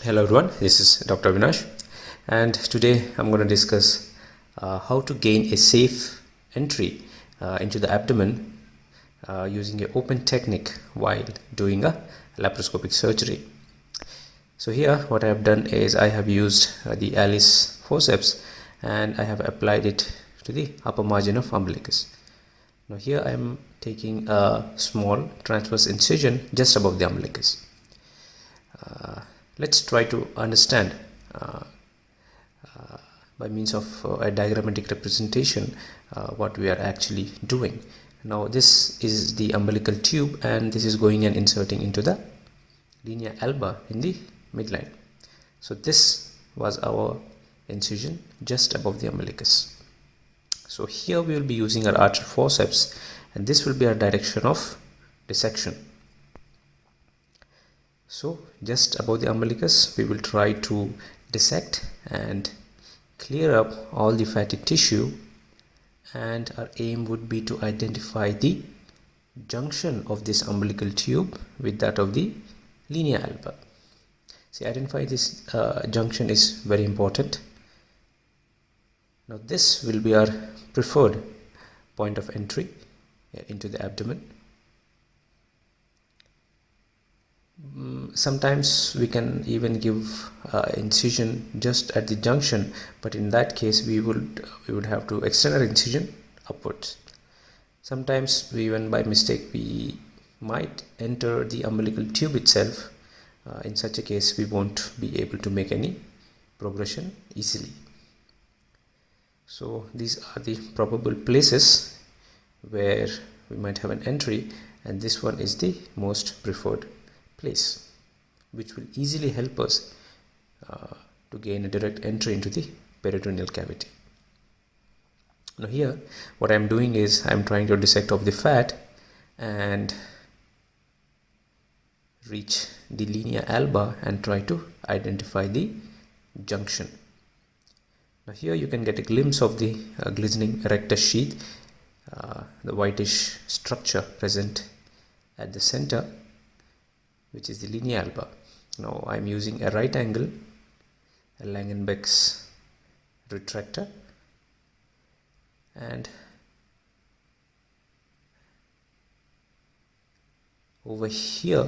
Hello everyone, this is Dr. Vinash, and today I'm going to discuss how to gain a safe entry into the abdomen using an open technique while doing a laparoscopic surgery. So here what I have done is I have used the Alice forceps and I have applied it to the upper margin of umbilicus. Now here I am taking a small transverse incision just above the umbilicus. Let's try to understand by means of a diagrammatic representation what we are actually doing. Now this is the umbilical tube and this is going and inserting into the linea alba in the midline. So this was our incision just above the umbilicus. So here we will be using our archer forceps and this will be our direction of dissection. So just above the umbilicus we will try to dissect and clear up all the fatty tissue, and our aim would be to identify the junction of this umbilical tube with that of the linea alba. See, identify this junction is very important. Now this will be our preferred point of entry into the abdomen. Sometimes we can even give incision just at the junction, but in that case we would have to extend our incision upwards. Sometimes even by mistake we might enter the umbilical tube itself. In such a case we won't be able to make any progression easily. So these are the probable places where we might have an entry, and this one is the most preferred place, which will easily help us to gain a direct entry into the peritoneal cavity. Now here what I am doing is I am trying to dissect off the fat and reach the linea alba and try to identify the junction. Now here you can get a glimpse of the glistening rectus sheath, the whitish structure present at the center, which is the linea alba. Now I am using a right angle, a Langenbeck's retractor, and over here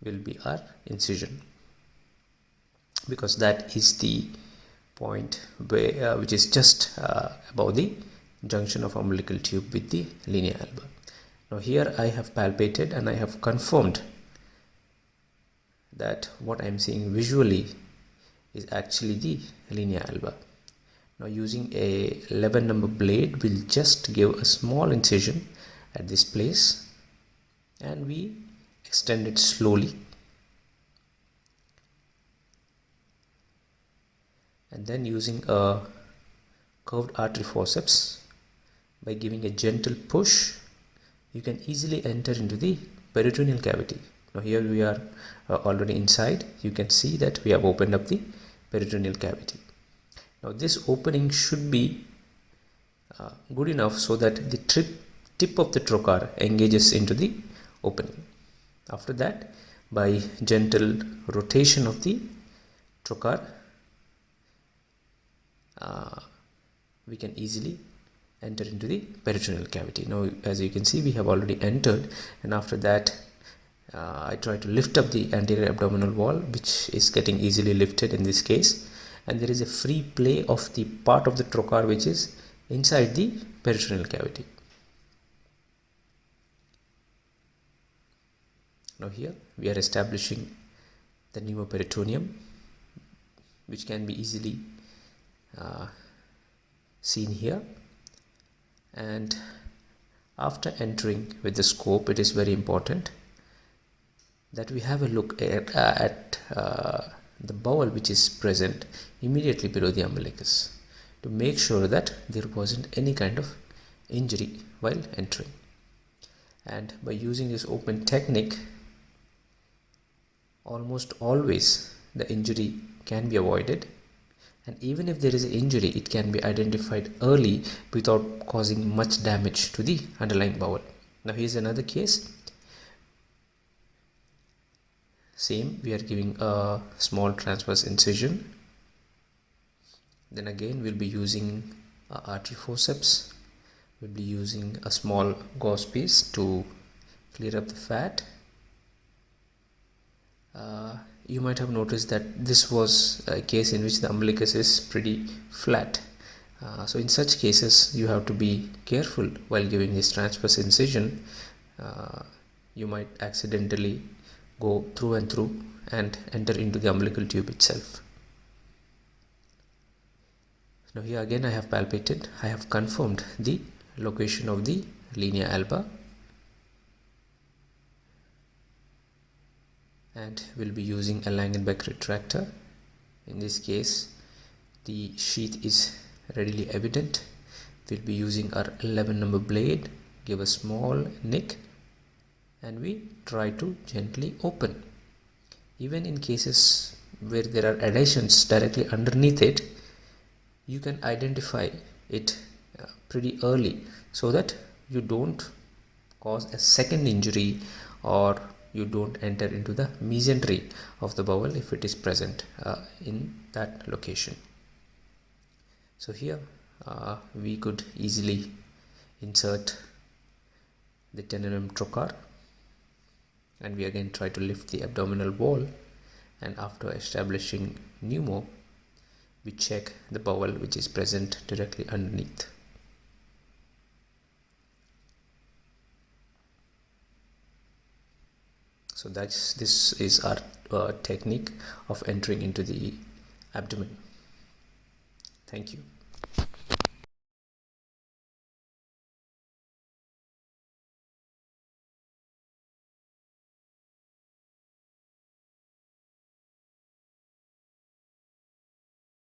will be our incision, because that is the point where which is just above the junction of umbilical tube with the linea alba. Now here I have palpated and I have confirmed that what I am seeing visually is actually the linea alba. Now using a 11 number blade, we'll just give a small incision at this place and we extend it slowly, and then using a curved artery forceps, by giving a gentle push you can easily enter into the peritoneal cavity. Now here we are already inside. You can see that we have opened up the peritoneal cavity. Now this opening should be good enough so that the tip of the trocar engages into the opening. After that, by gentle rotation of the trocar, we can easily enter into the peritoneal cavity. Now as you can see, we have already entered, and after that I try to lift up the anterior abdominal wall, which is getting easily lifted in this case, and there is a free play of the part of the trocar which is inside the peritoneal cavity. Now here we are establishing the pneumoperitoneum, which can be easily seen here. And after entering with the scope, it is very important that we have a look at the bowel which is present immediately below the umbilicus to make sure that there wasn't any kind of injury while entering. And by using this open technique, almost always the injury can be avoided, and even if there is an injury, it can be identified early without causing much damage to the underlying bowel. Now here's another case. Same, we are giving a small transverse incision. Then again we'll be using artery forceps. We'll be using a small gauze piece to clear up the fat. You might have noticed that this was a case in which the umbilicus is pretty flat. So in such cases you have to be careful while giving this transverse incision. You might accidentally go through and through and enter into the umbilical tube itself. Now here again I have palpated, I have confirmed the location of the linea alba, and we'll be using a Langenbeck retractor. In this case the sheath is readily evident. We'll be using our 11 number blade, give a small nick, and we try to gently open. Even in cases where there are adhesions directly underneath it, you can identify it pretty early so that you don't cause a second injury or you don't enter into the mesentery of the bowel if it is present in that location. So here we could easily insert the 10 mm trocar, and we again try to lift the abdominal wall, and after establishing pneumo we check the bowel which is present directly underneath. So this is our technique of entering into the abdomen. Thank you.